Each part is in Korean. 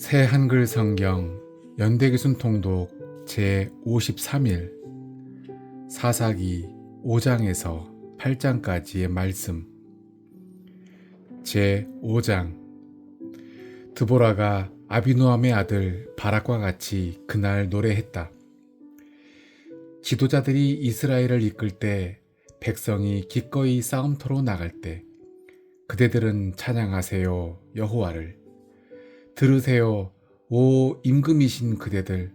새 한글 성경 연대기순 통독 제53일 사사기 5장에서 8장까지의 말씀. 제5장. 드보라가 아비노함의 아들 바락과 같이 그날 노래했다. 지도자들이 이스라엘을 이끌 때 백성이 기꺼이 싸움터로 나갈 때 그대들은 찬양하세요 여호와를. 들으세요 오 임금이신 그대들.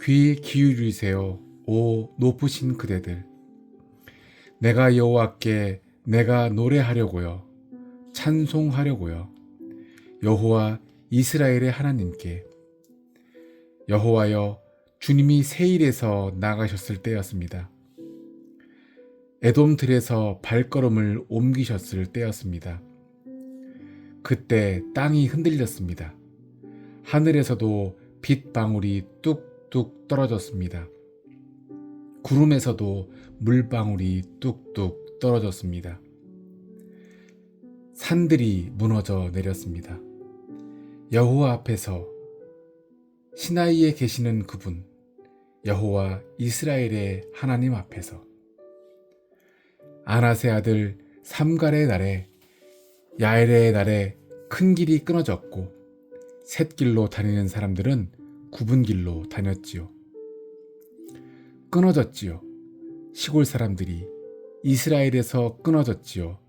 귀 기울이세요 오 높으신 그대들. 내가 여호와께 내가 노래하려고요. 찬송하려고요. 여호와 이스라엘의 하나님께. 여호와여, 주님이 세일에서 나가셨을 때였습니다. 에돔 들에서 발걸음을 옮기셨을 때였습니다. 그때 땅이 흔들렸습니다. 하늘에서도 빛방울이 뚝뚝 떨어졌습니다. 구름에서도 물방울이 뚝뚝 떨어졌습니다. 산들이 무너져 내렸습니다. 여호와 앞에서, 시나이에 계시는 그분, 여호와 이스라엘의 하나님 앞에서. 아낫의 아들 삼갈의 날에, 야엘의 날에 큰 길이 끊어졌고 샛길로 다니는 사람들은 굽은 길로 다녔지요. 끊어졌지요. 시골 사람들이 이스라엘에서 끊어졌지요.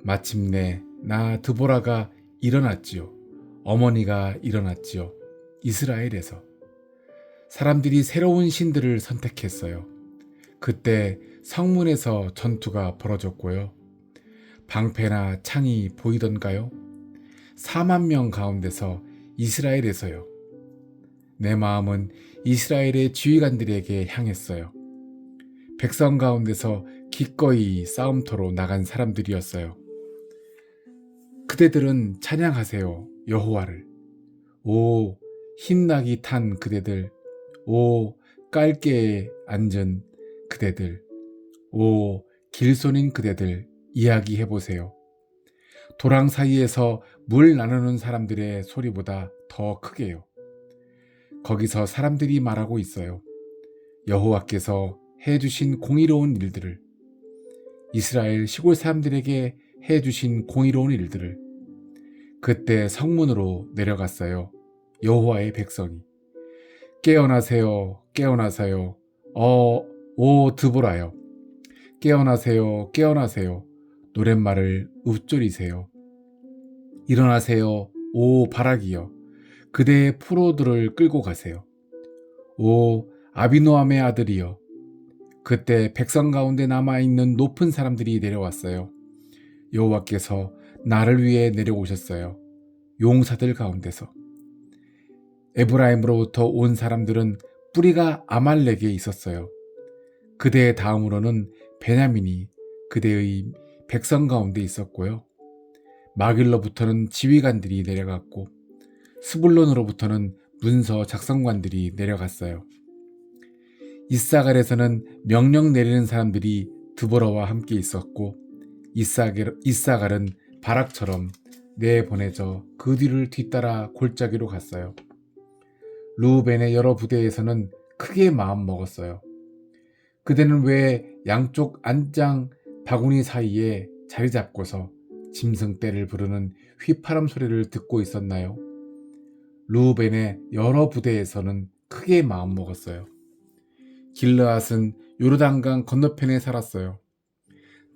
마침내 나 드보라가 일어났지요. 어머니가 일어났지요. 이스라엘에서. 사람들이 새로운 신들을 선택했어요. 그때 성문에서 전투가 벌어졌고요. 방패나 창이 보이던가요? 4만 명 가운데서 이스라엘에서요. 내 마음은 이스라엘의 지휘관들에게 향했어요. 백성 가운데서 기꺼이 싸움터로 나간 사람들이었어요. 그대들은 찬양하세요 여호와를. 오 힘나기 탄 그대들. 오 깔개에 앉은 그대들. 오 길손인 그대들, 이야기해보세요. 도랑 사이에서 물 나누는 사람들의 소리보다 더 크게요. 거기서 사람들이 말하고 있어요. 여호와께서 해주신 공의로운 일들을, 이스라엘 시골 사람들에게 해주신 공의로운 일들을. 그때 성문으로 내려갔어요. 여호와의 백성이. 깨어나세요, 깨어나세요. 오 드보라요. 깨어나세요, 깨어나세요. 노랫말을 읊조리세요. 일어나세요, 오 바락이여. 그대의 포로들을 끌고 가세요. 오 아비노함의 아들이여. 그때 백성 가운데 남아있는 높은 사람들이 내려왔어요. 여호와께서 나를 위해 내려오셨어요. 용사들 가운데서. 에브라임으로부터 온 사람들은 뿌리가 아말렉에 있었어요. 그대의 다음으로는 베냐민이 그대의 백성 가운데 있었고요. 마길로부터는 지휘관들이 내려갔고 스불론으로부터는 문서 작성관들이 내려갔어요. 이사갈에서는 명령 내리는 사람들이 드보라와 함께 있었고 이사갈은 바락처럼 내보내져 그 뒤를 뒤따라 골짜기로 갔어요. 르우벤의 여러 부대에서는 크게 마음 먹었어요. 그대는 왜 양쪽 안장 바구니 사이에 자리 잡고서 짐승떼를 부르는 휘파람 소리를 듣고 있었나요? 르우벤의 여러 부대에서는 크게 마음 먹었어요. 길르앗은 요르단강 건너편에 살았어요.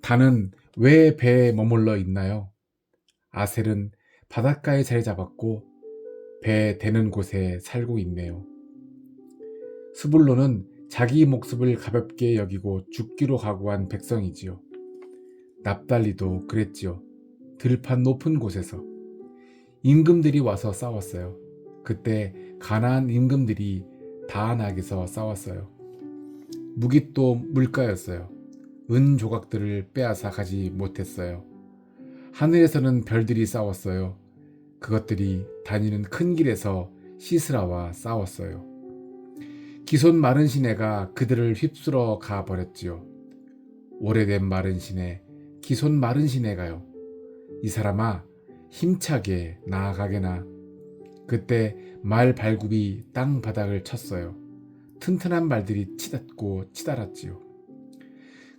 단은 왜 배에 머물러 있나요? 아셀은 바닷가에 자리 잡았고 배 대는 곳에 살고 있네요. 스불론은 자기 목숨을 가볍게 여기고 죽기로 각오한 백성이지요. 납달리도 그랬지요. 들판 높은 곳에서 임금들이 와서 싸웠어요. 그때 가나안 임금들이 다안악에서 싸웠어요. 무깃도 물가였어요. 은 조각들을 빼앗아 가지 못했어요. 하늘에서는 별들이 싸웠어요. 그것들이 다니는 큰 길에서 시스라와 싸웠어요. 기손 마른 시내가 그들을 휩쓸어 가버렸지요. 오래된 마른 시내, 기손 마른 시내가요. 이 사람아, 힘차게 나아가게나. 그때 말 발굽이 땅 바닥을 쳤어요. 튼튼한 말들이 치닫고 치달았지요.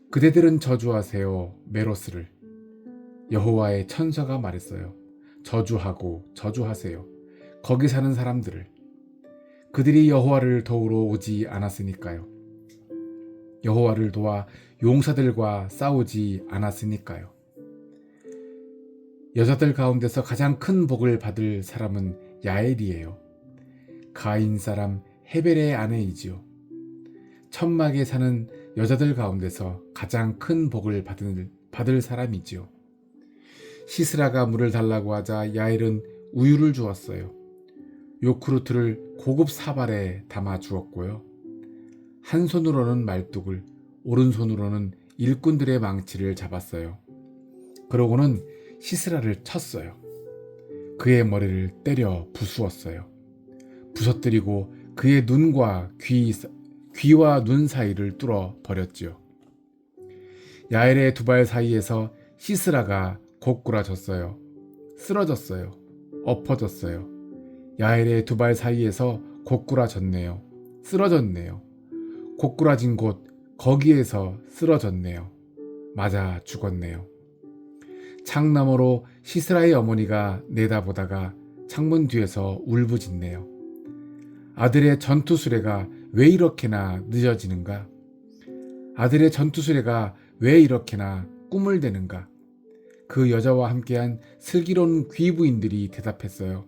그대들은 저주하세요, 메로스를. 여호와의 천사가 말했어요. 저주하고 저주하세요. 거기 사는 사람들을. 그들이 여호와를 도우러 오지 않았으니까요. 여호와를 도와 용사들과 싸우지 않았으니까요. 여자들 가운데서 가장 큰 복을 받을 사람은 야엘이에요. 가인 사람 헤벨의 아내이지요. 천막에 사는 여자들 가운데서 가장 큰 복을 받을 사람이지요. 시스라가 물을 달라고 하자 야엘은 우유를 주었어요. 요크루트를 고급 사발에 담아 주었고요. 한 손으로는 말뚝을, 오른손으로는 일꾼들의 망치를 잡았어요. 그러고는 시스라를 쳤어요. 그의 머리를 때려 부수었어요. 부서뜨리고 그의 눈과 귀와 눈 사이를 뚫어 버렸지요. 야엘의 두 발 사이에서 시스라가 고꾸라졌어요. 쓰러졌어요. 엎어졌어요. 야엘의 두 발 사이에서 고꾸라졌네요. 쓰러졌네요. 고꾸라진 곳 거기에서 쓰러졌네요. 맞아 죽었네요. 창너머로 시스라의 어머니가 내다보다가 창문 뒤에서 울부짖네요. 아들의 전투 수레가 왜 이렇게나 늦어지는가? 아들의 전투 수레가 왜 이렇게나 꿈을 대는가? 그 여자와 함께한 슬기로운 귀부인들이 대답했어요.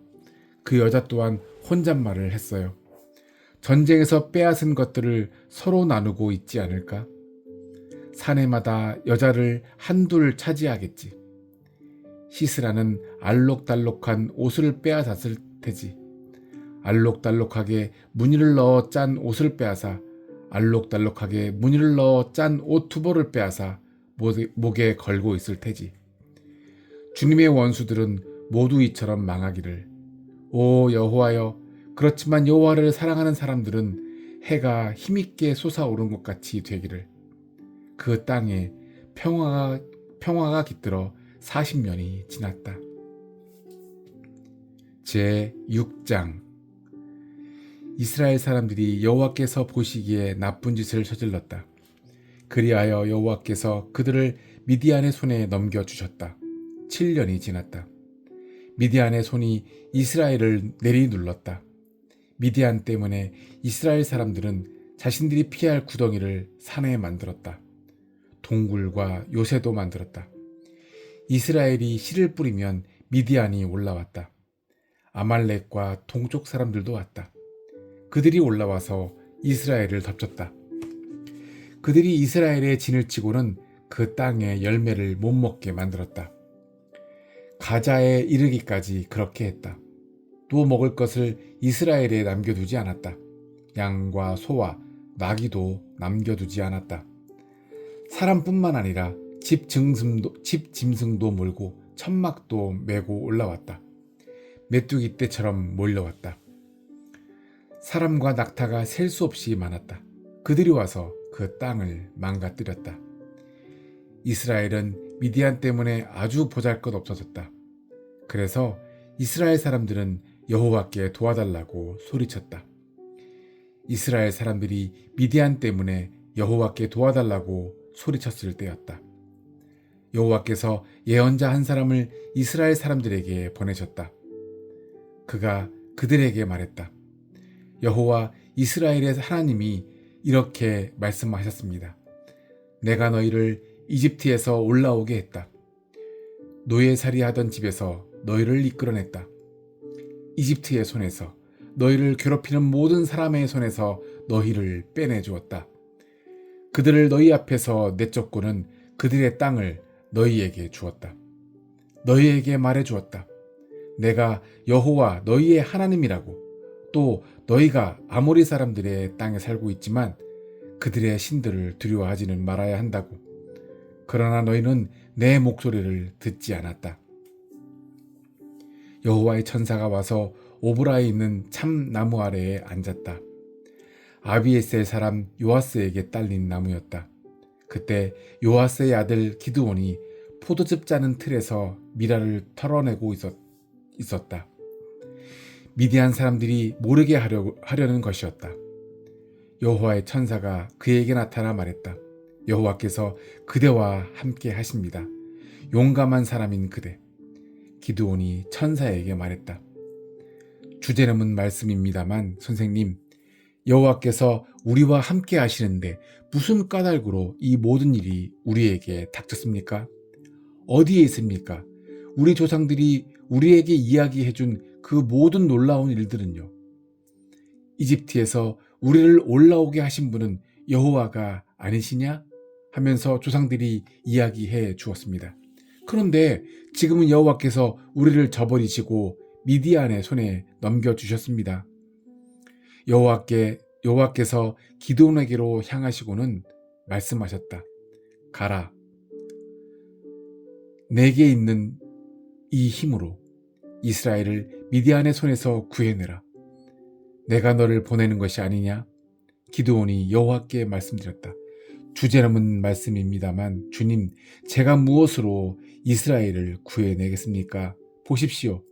그 여자 또한 혼잣말을 했어요. 전쟁에서 빼앗은 것들을 서로 나누고 있지 않을까? 사내마다 여자를 한둘 차지하겠지. 시스라는 알록달록한 옷을 빼앗았을 테지. 알록달록하게 무늬를 넣어 짠 옷을 빼앗아 알록달록하게 무늬를 넣어 짠 옷 두 벌을 빼앗아 목에 걸고 있을 테지. 주님의 원수들은 모두 이처럼 망하기를. 오 여호와여, 그렇지만 여호와를 사랑하는 사람들은 해가 힘있게 솟아오른 것 같이 되기를. 그 땅에 평화가 깃들어 40년이 지났다. 제6장. 이스라엘 사람들이 여호와께서 보시기에 나쁜 짓을 저질렀다. 그리하여 여호와께서 그들을 미디안의 손에 넘겨주셨다. 7년이 지났다. 미디안의 손이 이스라엘을 내리눌렀다. 미디안 때문에 이스라엘 사람들은 자신들이 피할 구덩이를 산에 만들었다. 동굴과 요새도 만들었다. 이스라엘이 씨를 뿌리면 미디안이 올라왔다. 아말렉과 동쪽 사람들도 왔다. 그들이 올라와서 이스라엘을 덮쳤다. 그들이 이스라엘의 진을 치고는 그 땅의 열매를 못 먹게 만들었다. 가자에 이르기까지 그렇게 했다. 또 먹을 것을 이스라엘에 남겨두지 않았다. 양과 소와 나귀도 남겨두지 않았다. 사람뿐만 아니라 집 짐승도 몰고 천막도 메고 올라왔다. 메뚜기 떼처럼 몰려왔다. 사람과 낙타가 셀 수 없이 많았다. 그들이 와서 그 땅을 망가뜨렸다. 이스라엘은 미디안 때문에 아주 보잘것없어졌다. 그래서 이스라엘 사람들은 여호와께 도와달라고 소리쳤다. 이스라엘 사람들이 미디안 때문에 여호와께 도와달라고 소리쳤을 때였다. 여호와께서 예언자 한 사람을 이스라엘 사람들에게 보내셨다. 그가 그들에게 말했다. 여호와 이스라엘의 하나님이 이렇게 말씀하셨습니다. 내가 너희를 이집트에서 올라오게 했다. 노예살이 하던 집에서 너희를 이끌어냈다. 이집트의 손에서, 너희를 괴롭히는 모든 사람의 손에서 너희를 빼내주었다. 그들을 너희 앞에서 내쫓고는 그들의 땅을 너희에게 주었다. 너희에게 말해주었다. 내가 여호와 너희의 하나님이라고. 또 너희가 아모리 사람들의 땅에 살고 있지만 그들의 신들을 두려워하지는 말아야 한다고. 그러나 너희는 내 목소리를 듣지 않았다. 여호와의 천사가 와서 오브라에 있는 참 나무 아래에 앉았다. 아비에셀 사람 요아스에게 딸린 나무였다. 그때 요아스의 아들 기드온이 포도즙 짜는 틀에서 미라를 털어내고 있었다. 미디안 사람들이 모르게 하려는 것이었다. 여호와의 천사가 그에게 나타나 말했다. 여호와께서 그대와 함께 하십니다. 용감한 사람인 그대. 기드온이 천사에게 말했다. 주제넘은 말씀입니다만 선생님, 여호와께서 우리와 함께 하시는데 무슨 까닭으로 이 모든 일이 우리에게 닥쳤습니까? 어디에 있습니까? 우리 조상들이 우리에게 이야기해준 그 모든 놀라운 일들은요. 이집트에서 우리를 올라오게 하신 분은 여호와가 아니시냐? 하면서 조상들이 이야기해 주었습니다. 그런데 지금은 여호와께서 우리를 저버리시고 미디안의 손에 넘겨주셨습니다. 여호와께서 기드온에게로 향하시고는 말씀하셨다. 가라. 내게 있는 이 힘으로 이스라엘을 미디안의 손에서 구해내라. 내가 너를 보내는 것이 아니냐? 기드온이 여호와께 말씀드렸다. 주제넘은 말씀입니다만 주님, 제가 무엇으로 이스라엘을 구해내겠습니까? 보십시오.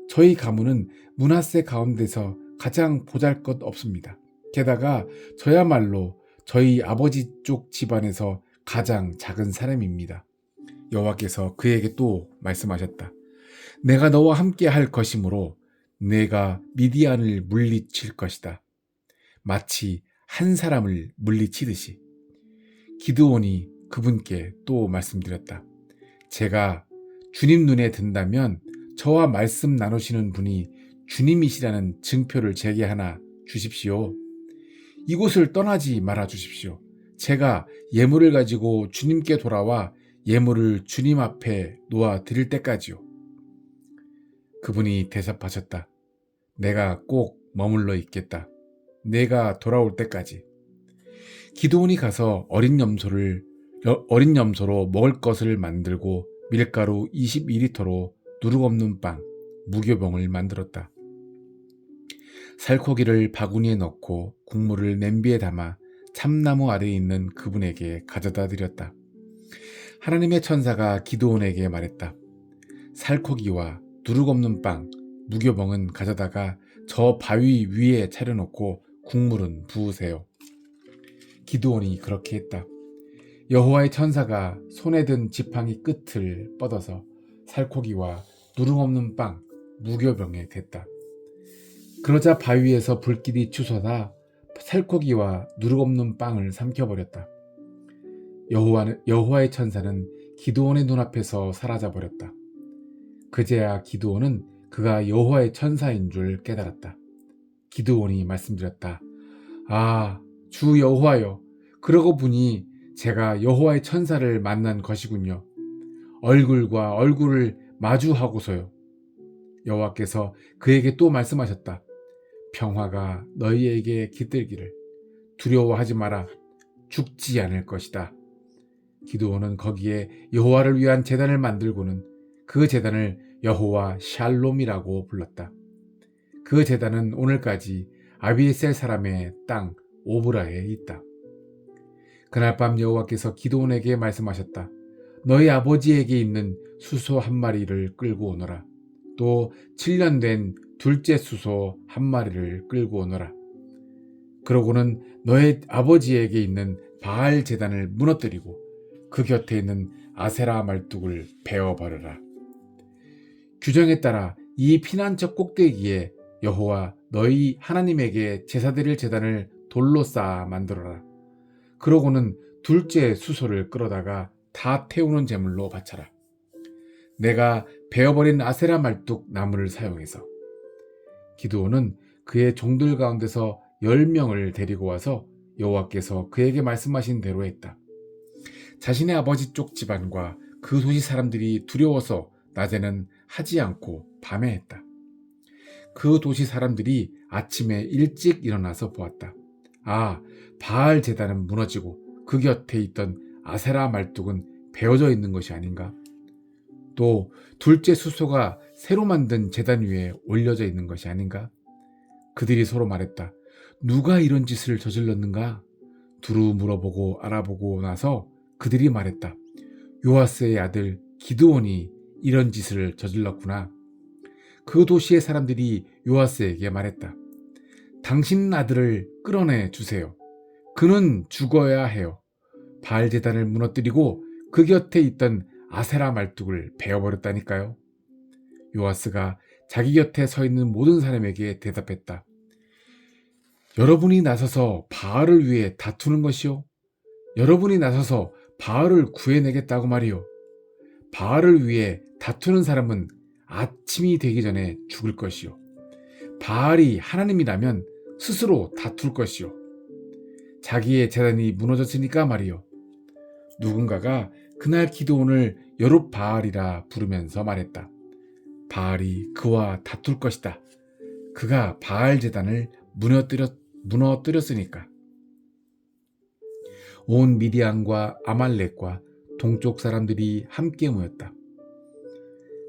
저희 가문은 므낫세 가운데서 가장 보잘것없습니다. 게다가 저야말로 저희 아버지 쪽 집안에서 가장 작은 사람입니다. 여호와께서 그에게 또 말씀하셨다. 내가 너와 함께 할 것이므로 내가 미디안을 물리칠 것이다. 마치 한 사람을 물리치듯이. 기드온이 그분께 또 말씀드렸다. 제가 주님 눈에 든다면 저와 말씀 나누시는 분이 주님이시라는 증표를 제게 하나 주십시오. 이곳을 떠나지 말아 주십시오. 제가 예물을 가지고 주님께 돌아와 예물을 주님 앞에 놓아 드릴 때까지요. 그분이 대답하셨다. 내가 꼭 머물러 있겠다. 내가 돌아올 때까지. 기드온이 가서 어린 염소로 먹을 것을 만들고 밀가루 22리터로 누룩없는 빵, 무교병을 만들었다. 살코기를 바구니에 넣고 국물을 냄비에 담아 참나무 아래에 있는 그분에게 가져다 드렸다. 하나님의 천사가 기드온에게 말했다. 살코기와 누룩없는 빵, 무교병은 가져다가 저 바위 위에 차려놓고 국물은 부으세요. 기드온이 그렇게 했다. 여호와의 천사가 손에 든 지팡이 끝을 뻗어서 살코기와 누룩없는 빵, 무교병에 댔다. 그러자 바위에서 불길이 치솟아 살코기와 누룩없는 빵을 삼켜버렸다. 여호와의 천사는 기드온의 눈앞에서 사라져버렸다. 그제야 기드온은 그가 여호와의 천사인 줄 깨달았다. 기드온이 말씀드렸다. 아, 주 여호와여, 그러고 보니 제가 여호와의 천사를 만난 것이군요. 얼굴과 얼굴을 마주하고서요. 여호와께서 그에게 또 말씀하셨다. 평화가 너희에게 깃들기를. 두려워하지 마라. 죽지 않을 것이다. 기드온은 거기에 여호와를 위한 제단을 만들고는 그 제단을 여호와 샬롬이라고 불렀다. 그 제단은 오늘까지 아비에셀 사람의 땅 오브라에 있다. 그날 밤 여호와께서 기드온에게 말씀하셨다. 너희 아버지에게 있는 수소 한 마리를 끌고 오너라. 또 7년 된 둘째 수소 한 마리를 끌고 오너라. 그러고는 너의 아버지에게 있는 바알 제단을 무너뜨리고 그 곁에 있는 아세라 말뚝을 베어버려라. 규정에 따라 이 피난처 꼭대기에 여호와 너희 하나님에게 제사드릴 제단을 돌로 쌓아 만들어라. 그러고는 둘째 수소를 끌어다가 다 태우는 제물로 바쳐라. 내가 베어버린 아세라 말뚝 나무를 사용해서. 기드온은 그의 종들 가운데서 10명을 데리고 와서 여호와께서 그에게 말씀하신 대로 했다. 자신의 아버지 쪽 집안과 그 도시 사람들이 두려워서 낮에는 하지 않고 밤에 했다. 그 도시 사람들이 아침에 일찍 일어나서 보았다. 아, 바알 제단은 무너지고 그 곁에 있던 아세라 말뚝은 베어져 있는 것이 아닌가? 또 둘째 수소가 새로 만든 제단 위에 올려져 있는 것이 아닌가? 그들이 서로 말했다. 누가 이런 짓을 저질렀는가? 두루 물어보고 알아보고 나서 그들이 말했다. 요아스의 아들 기드온이 이런 짓을 저질렀구나. 그 도시의 사람들이 요아스에게 말했다. 당신 아들을 끌어내 주세요. 그는 죽어야 해요. 바알 제단을 무너뜨리고 그 곁에 있던 아세라 말뚝을 베어버렸다니까요. 요아스가 자기 곁에 서 있는 모든 사람에게 대답했다. 여러분이 나서서 바알을 위해 다투는 것이요. 여러분이 나서서 바알을 구해내겠다고 말이요. 바알을 위해 다투는 사람은 아침이 되기 전에 죽을 것이요. 바알이 하나님이라면 스스로 다툴 것이요. 자기의 재단이 무너졌으니까 말이요. 누군가가 그날 기드온을 여룹바알이라 부르면서 말했다. 바알이 그와 다툴 것이다. 그가 바알 제단을 무너뜨렸으니까. 온 미디안과 아말렉과 동쪽 사람들이 함께 모였다.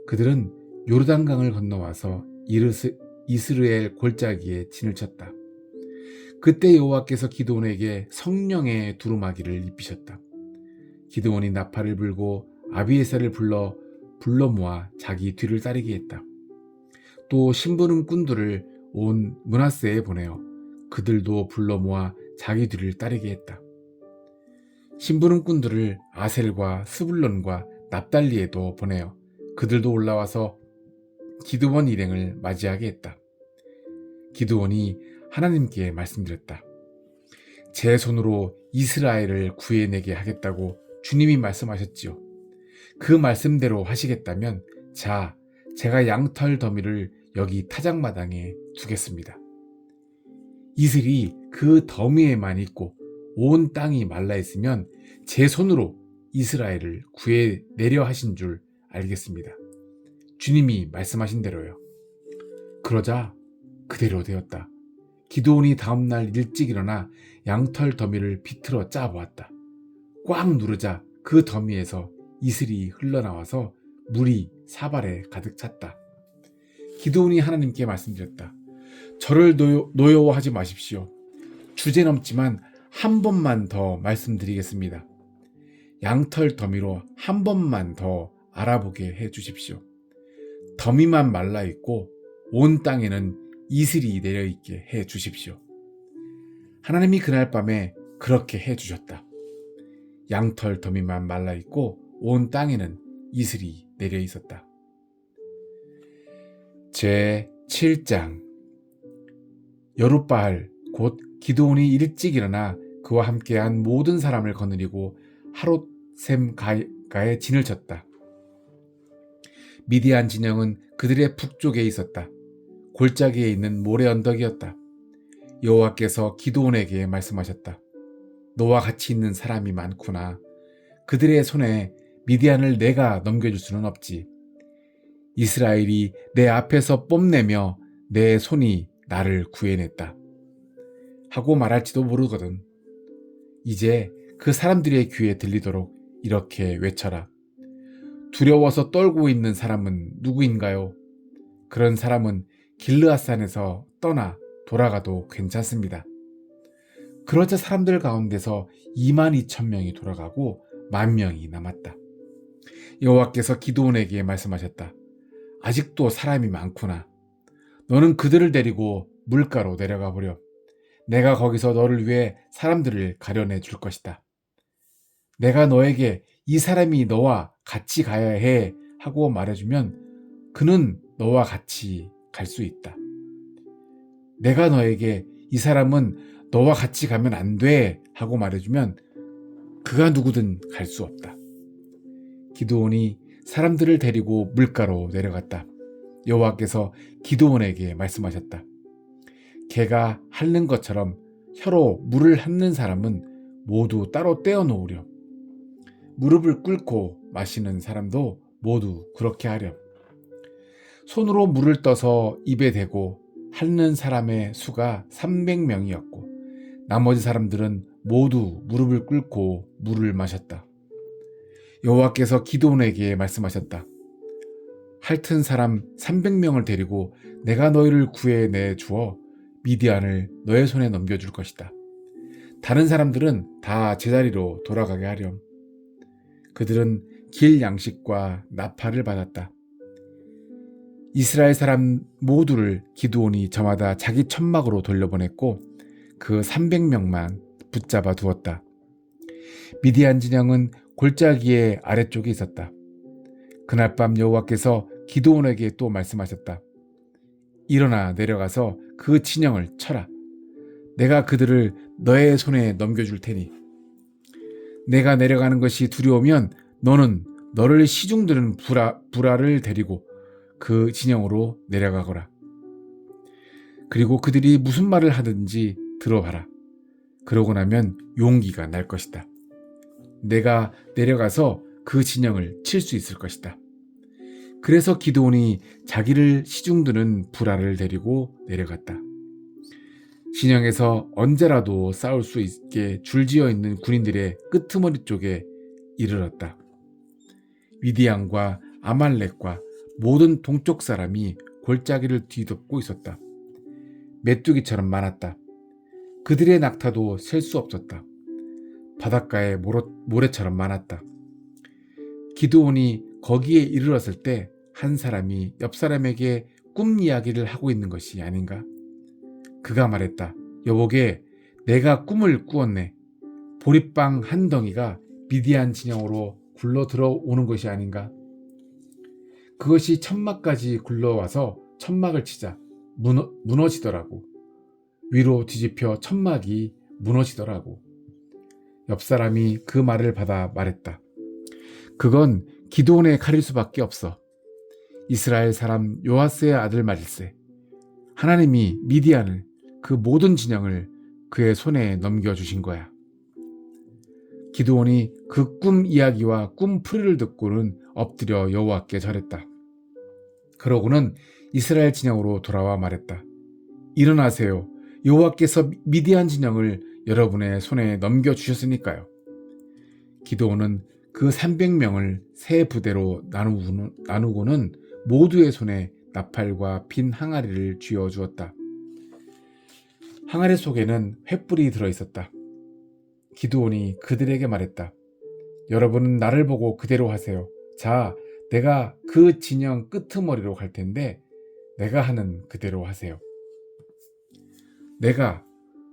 그들은 요르단강을 건너와서 이스르엘 골짜기에 진을 쳤다. 그때 여호와께서 기드온에게 성령의 두루마기를 입히셨다. 기드온이 나팔을 불고 아비에셀을 불러 모아 자기 뒤를 따르게 했다. 또 심부름꾼들을 온 므낫세에 보내어 그들도 불러 모아 자기 뒤를 따르게 했다. 심부름꾼들을 아셀과 스불론과 납달리에도 보내어 그들도 올라와서 기드온 일행을 맞이하게 했다. 기드온이 하나님께 말씀드렸다. 제 손으로 이스라엘을 구해내게 하겠다고 주님이 말씀하셨지요. 그 말씀대로 하시겠다면 자, 제가 양털 더미를 여기 타작마당에 두겠습니다. 이슬이 그 더미에만 있고 온 땅이 말라 있으면 제 손으로 이스라엘을 구해내려 하신 줄 알겠습니다. 주님이 말씀하신 대로요. 그러자 그대로 되었다. 기드온이 다음날 일찍 일어나 양털 더미를 비틀어 짜보았다. 꽉 누르자 그 더미에서 이슬이 흘러나와서 물이 사발에 가득 찼다. 기드온이 하나님께 말씀드렸다. 저를 노여워하지 마십시오. 주제넘지만 한 번만 더 말씀드리겠습니다. 양털 더미로 한 번만 더 알아보게 해 주십시오. 더미만 말라 있고 온 땅에는 이슬이 내려 있게 해 주십시오. 하나님이 그날 밤에 그렇게 해 주셨다. 양털 더미만 말라 있고 온 땅에는 이슬이 내려 있었다. 제 7장. 여룹바알 곧 기드온이 일찍 일어나 그와 함께한 모든 사람을 거느리고 하롯셈 가에 진을 쳤다. 미디안 진영은 그들의 북쪽에 있었다. 골짜기에 있는 모래 언덕이었다. 여호와께서 기드온에게 말씀하셨다. 너와 같이 있는 사람이 많구나. 그들의 손에 미디안을 내가 넘겨줄 수는 없지. 이스라엘이 내 앞에서 뽐내며 내 손이 나를 구해냈다 하고 말할지도 모르거든. 이제 그 사람들의 귀에 들리도록 이렇게 외쳐라. 두려워서 떨고 있는 사람은 누구인가요? 그런 사람은 길르앗산에서 떠나 돌아가도 괜찮습니다. 그러자 사람들 가운데서 22,000명이 돌아가고 10,000명이 남았다. 여호와께서 기드온에게 말씀하셨다. 아직도 사람이 많구나. 너는 그들을 데리고 물가로 내려가 보렴. 내가 거기서 너를 위해 사람들을 가려내 줄 것이다. 내가 너에게 이 사람이 너와 같이 가야 해 하고 말해주면 그는 너와 같이 갈 수 있다. 내가 너에게 이 사람은 너와 같이 가면 안 돼 하고 말해주면 그가 누구든 갈 수 없다. 기드온이 사람들을 데리고 물가로 내려갔다. 여호와께서 기드온에게 말씀하셨다. 개가 핥는 것처럼 혀로 물을 핥는 사람은 모두 따로 떼어 놓으렴. 무릎을 꿇고 마시는 사람도 모두 그렇게 하렴. 손으로 물을 떠서 입에 대고 핥는 사람의 수가 300명이었고 나머지 사람들은 모두 무릎을 꿇고 물을 마셨다. 여호와께서 기드온에게 말씀하셨다. 핥은 사람 300명을 데리고 내가 너희를 구해내 주어 미디안을 너의 손에 넘겨줄 것이다. 다른 사람들은 다 제자리로 돌아가게 하렴. 그들은 길 양식과 나팔을 받았다. 이스라엘 사람 모두를 기드온이 저마다 자기 천막으로 돌려보냈고 그 300명만 붙잡아 두었다. 미디안 진영은 골짜기의 아래쪽에 있었다. 그날 밤 여호와께서 기드온에게 또 말씀하셨다. 일어나 내려가서 그 진영을 쳐라. 내가 그들을 너의 손에 넘겨줄 테니 내가 내려가는 것이 두려우면 너는 너를 시중드는 부라를 데리고 그 진영으로 내려가거라. 그리고 그들이 무슨 말을 하든지 들어봐라. 그러고 나면 용기가 날 것이다. 내가 내려가서 그 진영을 칠 수 있을 것이다. 그래서 기드온이 자기를 시중드는 부라를 데리고 내려갔다. 진영에서 언제라도 싸울 수 있게 줄지어 있는 군인들의 끄트머리 쪽에 이르렀다. 미디안과 아말렉과 모든 동쪽 사람이 골짜기를 뒤덮고 있었다. 메뚜기처럼 많았다. 그들의 낙타도 셀 수 없었다. 바닷가의 모래처럼 많았다. 기드온이 거기에 이르렀을 때 한 사람이 옆 사람에게 꿈 이야기를 하고 있는 것이 아닌가? 그가 말했다. 여보게, 내가 꿈을 꾸었네. 보리빵 한 덩이가 미디안 진영으로 굴러 들어오는 것이 아닌가? 그것이 천막까지 굴러와서 천막을 치자 무너지더라고. 위로 뒤집혀 천막이 무너지더라고. 옆 사람이 그 말을 받아 말했다. 그건 기드온의 칼일 수밖에 없어. 이스라엘 사람 요아스의 아들 말일세. 하나님이 미디안을, 그 모든 진영을 그의 손에 넘겨주신 거야. 기드온이 그 꿈 이야기와 꿈 풀이를 듣고는 엎드려 여호와께 절했다. 그러고는 이스라엘 진영으로 돌아와 말했다. 일어나세요. 여호와께서 미디안 진영을 여러분의 손에 넘겨주셨으니까요. 기드온은 그 300명을 세 부대로 나누고는 모두의 손에 나팔과 빈 항아리를 쥐어 주었다. 항아리 속에는 횃불이 들어있었다. 기드온이 그들에게 말했다. 여러분은 나를 보고 그대로 하세요. 자, 내가 그 진영 끄트머리로 갈 텐데 내가 하는 그대로 하세요. 내가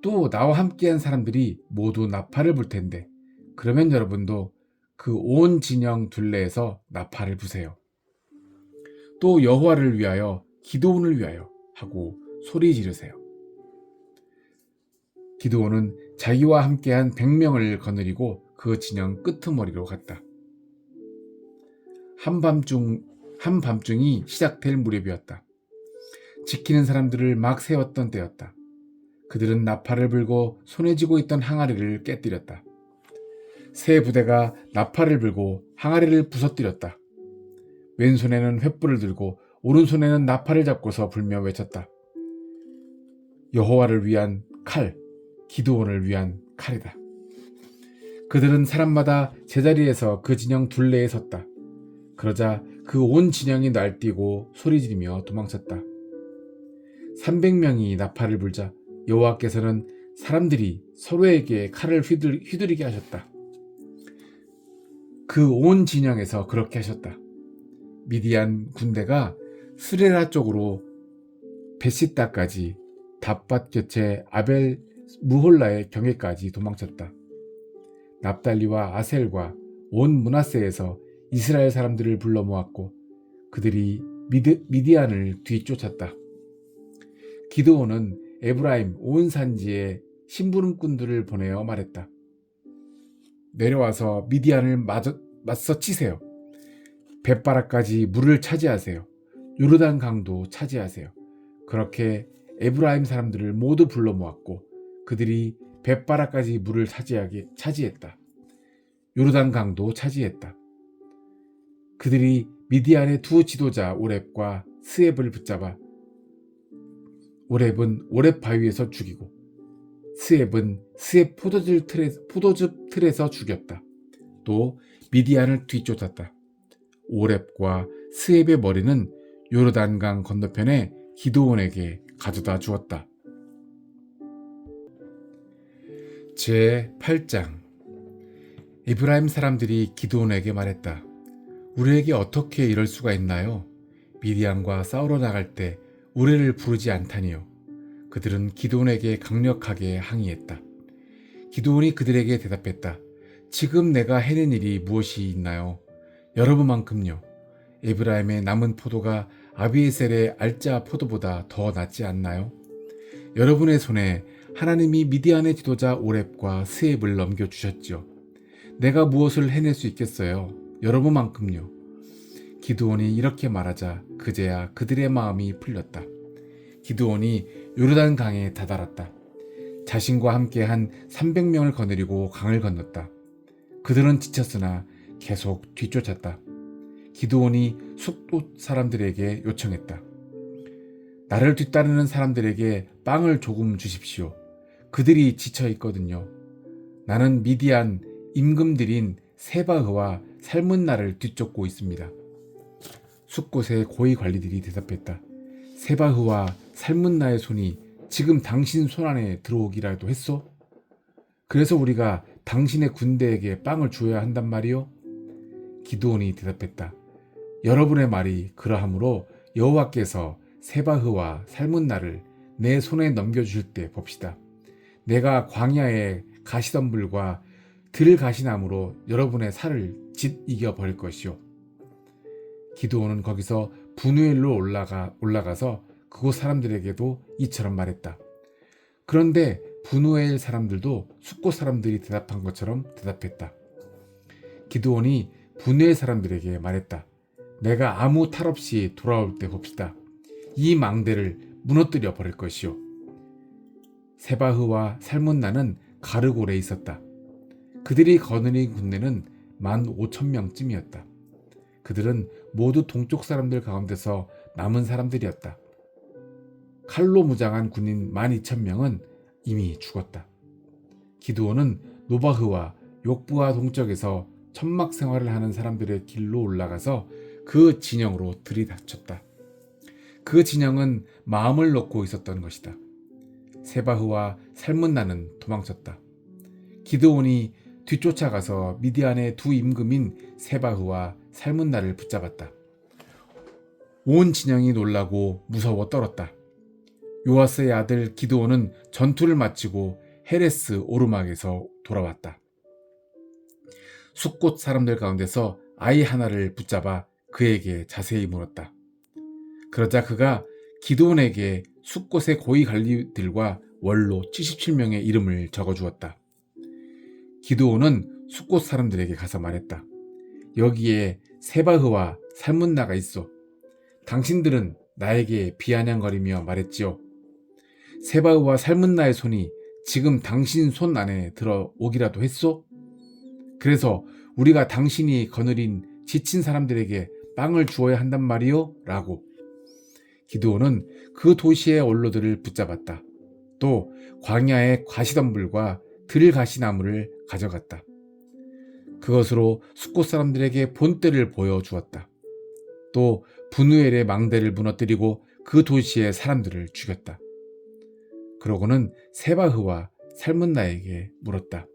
또 나와 함께한 사람들이 모두 나팔을 불 텐데 그러면 여러분도 그 온 진영 둘레에서 나팔을 부세요. 또 여호와를 위하여 기드온을 위하여 하고 소리 지르세요. 기드온은 자기와 함께한 100명을 거느리고 그 진영 끄트머리로 갔다. 한밤중이 시작될 무렵이었다. 지키는 사람들을 막 세웠던 때였다. 그들은 나팔을 불고 손에 쥐고 있던 항아리를 깨뜨렸다. 세 부대가 나팔을 불고 항아리를 부서뜨렸다. 왼손에는 횃불을 들고 오른손에는 나팔을 잡고서 불며 외쳤다. 여호와를 위한 칼, 기드온을 위한 칼이다. 그들은 사람마다 제자리에서 그 진영 둘레에 섰다. 그러자 그 온 진영이 날뛰고 소리지르며 도망쳤다. 300명이 나팔을 불자 여호와께서는 사람들이 서로에게 칼을 휘두르게 하셨다. 그 온 진영에서 그렇게 하셨다. 미디안 군대가 스레라 쪽으로 베시다까지 답밭 곁에 아벨 무홀라의 경계까지 도망쳤다. 납달리와 아셀과 온 므낫세에서 이스라엘 사람들을 불러 모았고 그들이 미디안을 뒤쫓았다. 기드온은 에브라임 온 산지에 심부름꾼들을 보내어 말했다. 내려와서 미디안을 맞서 치세요. 벳바라까지 물을 차지하세요. 요르단 강도 차지하세요. 그렇게 에브라임 사람들을 모두 불러 모았고 그들이 벳바라까지 물을 차지했다. 요르단 강도 차지했다. 그들이 미디안의 두 지도자 오렙과 스앱을 붙잡아 오렙은 오렙 바위에서 죽이고 스앱은 스앱 포도즙 틀에서 죽였다. 또 미디안을 뒤쫓았다. 오렙과 스앱의 머리는 요르단강 건너편에 기드온에게 가져다 주었다. 제8장 에브라임 사람들이 기드온에게 말했다. 우리에게 어떻게 이럴 수가 있나요? 미디안과 싸우러 나갈 때 우리를 부르지 않다니요. 그들은 기드온에게 강력하게 항의했다. 기드온이 그들에게 대답했다. 지금 내가 해낸 일이 무엇이 있나요? 여러분만큼요. 에브라임의 남은 포도가 아비에셀의 알짜 포도보다 더 낫지 않나요? 여러분의 손에 하나님이 미디안의 지도자 오렙과 스앱을 넘겨주셨지요. 내가 무엇을 해낼 수 있겠어요? 여러분만큼요. 기드온이 이렇게 말하자 그제야 그들의 마음이 풀렸다. 기드온이 요르단 강에 다다랐다. 자신과 함께 한 300명을 거느리고 강을 건넜다. 그들은 지쳤으나 계속 뒤쫓았다. 기드온이 숲곳 사람들에게 요청했다. 나를 뒤따르는 사람들에게 빵을 조금 주십시오. 그들이 지쳐 있거든요. 나는 미디안 임금들인 세바흐와 살문나를 뒤쫓고 있습니다. 숲곳의 고위 관리들이 대답했다. 세바흐와 살문나의 손이 지금 당신 손 안에 들어오기라도 했소? 그래서 우리가 당신의 군대에게 빵을 주어야 한단 말이오? 기드온이 대답했다. 여러분의 말이 그러하므로 여호와께서 세바흐와 살문나를 내 손에 넘겨주실 때 봅시다. 내가 광야의 가시덤불과 들가시나무로 여러분의 살을 짓 이겨버릴 것이오. 기드온은 거기서 분우엘로 올라가서 그곳 사람들에게도 이처럼 말했다. 그런데 분우엘 사람들도 숫곳 사람들이 대답한 것처럼 대답했다. 기드온이 분우엘 사람들에게 말했다. 내가 아무 탈 없이 돌아올 때 봅시다. 이 망대를 무너뜨려 버릴 것이오. 세바흐와 살문나는 가르골에 있었다. 그들이 거느린 군대는 15,000명쯤이었다. 그들은 모두 동쪽 사람들 가운데서 남은 사람들이었다. 칼로 무장한 군인 12,000명은 이미 죽었다. 기드온은 노바흐와 욕부와 동쪽에서 천막 생활을 하는 사람들의 길로 올라가서 그 진영으로 들이닥쳤다. 그 진영은 마음을 놓고 있었던 것이다. 세바흐와 살문나는 도망쳤다. 기드온이 뒤쫓아가서 미디안의 두 임금인 세바흐와 살문나를 붙잡았다. 온 진영이 놀라고 무서워 떨었다. 요아스의 아들 기드온은 전투를 마치고 헤레스 오르막에서 돌아왔다. 숫곳 사람들 가운데서 아이 하나를 붙잡아 그에게 자세히 물었다. 그러자 그가 기드온에게 숫곳의 고위 관리들과 원로 77명의 이름을 적어주었다. 기드온은 숫곳 사람들에게 가서 말했다. 여기에 세바흐와 살문나가 있어. 당신들은 나에게 비아냥거리며 말했지요. 세바흐와 살문나의 손이 지금 당신 손 안에 들어오기라도 했소? 그래서 우리가 당신이 거느린 지친 사람들에게 빵을 주어야 한단 말이요? 라고. 기드온은 그 도시의 원로들을 붙잡았다. 또 광야의 가시덤불과 들가시나무를 가져갔다. 그것으로 숫곳 사람들에게 본때를 보여주었다. 또 분우엘의 망대를 무너뜨리고 그 도시의 사람들을 죽였다. 그러고는 세바흐와 살문나에게 물었다.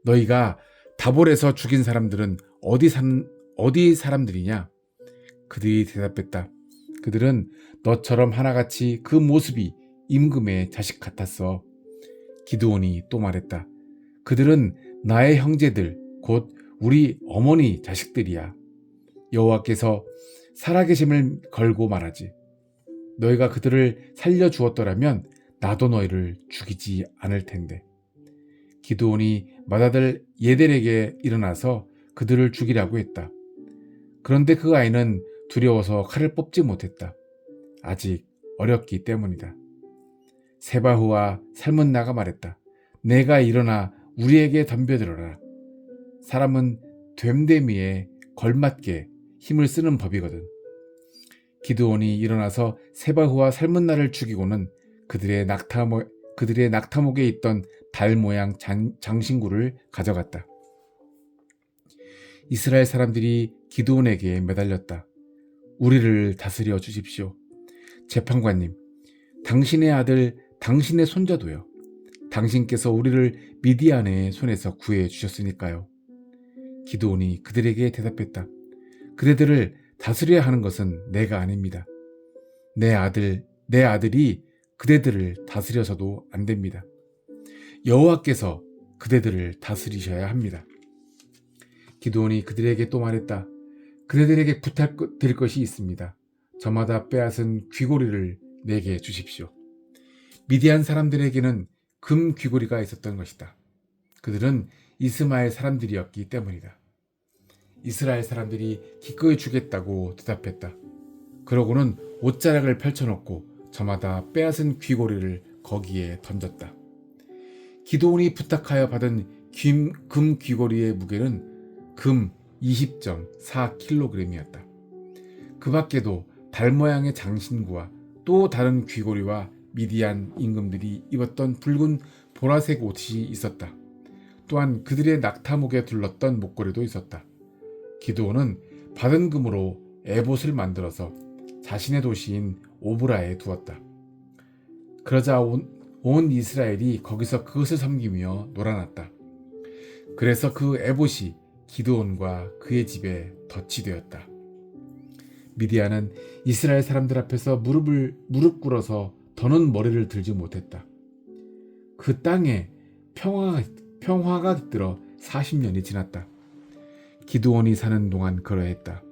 너희가 다볼에서 죽인 사람들은 어디 사람들이냐? 그들이 대답했다. 그들은 너처럼 하나같이 그 모습이 임금의 자식 같았어. 기드온이 또 말했다. 그들은 나의 형제들, 곧 우리 어머니 자식들이야. 여호와께서 살아계심을 걸고 말하지. 너희가 그들을 살려주었더라면 나도 너희를 죽이지 않을 텐데. 기드온이 맏아들 예델에게 일어나서 그들을 죽이라고 했다. 그런데 그 아이는 두려워서 칼을 뽑지 못했다. 아직 어렸기 때문이다. 세바흐와 살문나가 말했다. 내가 일어나 우리에게 덤벼들어라. 사람은 됨됨이에 걸맞게 힘을 쓰는 법이거든. 기드온이 일어나서 세바흐와 살문나를 죽이고는 그들의 낙타목에 있던 달 모양 장신구를 가져갔다. 이스라엘 사람들이 기드온에게 매달렸다. 우리를 다스려 주십시오. 재판관님, 당신의 아들, 당신의 손자도요. 당신께서 우리를 미디안의 손에서 구해 주셨으니까요. 기드온이 그들에게 대답했다. 그대들을 다스려야 하는 것은 내가 아닙니다. 내 아들이 그대들을 다스려서도 안 됩니다. 여호와께서 그대들을 다스리셔야 합니다. 기드온이 그들에게 또 말했다. 그대들에게 부탁드릴 것이 있습니다. 저마다 빼앗은 귀고리를 내게 주십시오. 미디안 사람들에게는 금 귀고리가 있었던 것이다. 그들은 이스마엘 사람들이었기 때문이다. 이스라엘 사람들이 기꺼이 주겠다고 대답했다. 그러고는 옷자락을 펼쳐놓고 저마다 빼앗은 귀고리를 거기에 던졌다. 기드온이 부탁하여 받은 금 귀고리의 무게는 금 20.4kg이었다. 그 밖에도 달 모양의 장신구와 또 다른 귀고리와 미디안 임금들이 입었던 붉은 보라색 옷이 있었다. 또한 그들의 낙타목에 둘렀던 목걸이도 있었다. 기드온은 받은 금으로 에봇을 만들어서 자신의 도시인 오브라에 두었다. 그러자 온 이스라엘이 거기서 그것을 섬기며 놀아났다. 그래서 그 에봇이 기드온과 그의 집에 덫이 되었다. 미디안은 이스라엘 사람들 앞에서 무릎 꿇어서 더는 머리를 들지 못했다. 그 땅에 평화가 깃들어 40년이 지났다. 기드온이 사는 동안 그러했다.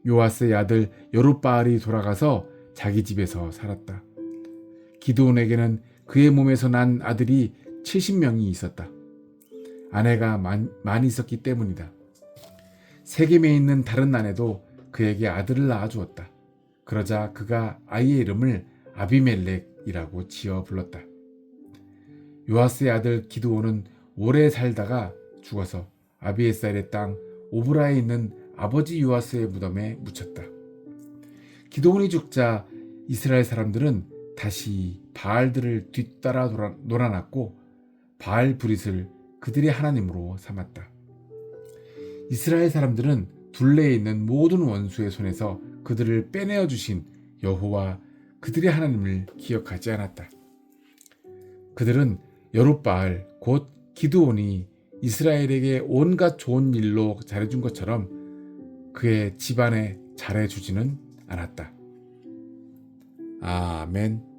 요아스의 아들 여룻바알이 돌아가서 자기 집에서 살았다. 기드온에게는 그의 몸에서 난 아들이 70명이 있었다. 아내가 많이 있었기 때문이다. 세겜에 있는 다른 아내도 그에게 아들을 낳아주었다. 그러자 그가 아이의 이름을 아비멜렉이라고 지어 불렀다. 요아스의 아들 기드온은 오래 살다가 죽어서 아비에셀의 땅 오브라에 있는 아버지 요아스의 무덤에 묻혔다. 기드온이 죽자 이스라엘 사람들은 다시 바알들을 뒤따라 놀아났고 바알 브릿을 그들의 하나님으로 삼았다. 이스라엘 사람들은 둘레에 있는 모든 원수의 손에서 그들을 빼내어 주신 여호와 그들의 하나님을 기억하지 않았다. 그들은 여룻바알 곧 기드온이 이스라엘에게 온갖 좋은 일로 잘해준 것처럼 그의 집안에 잘해주지는 않았다. 아멘.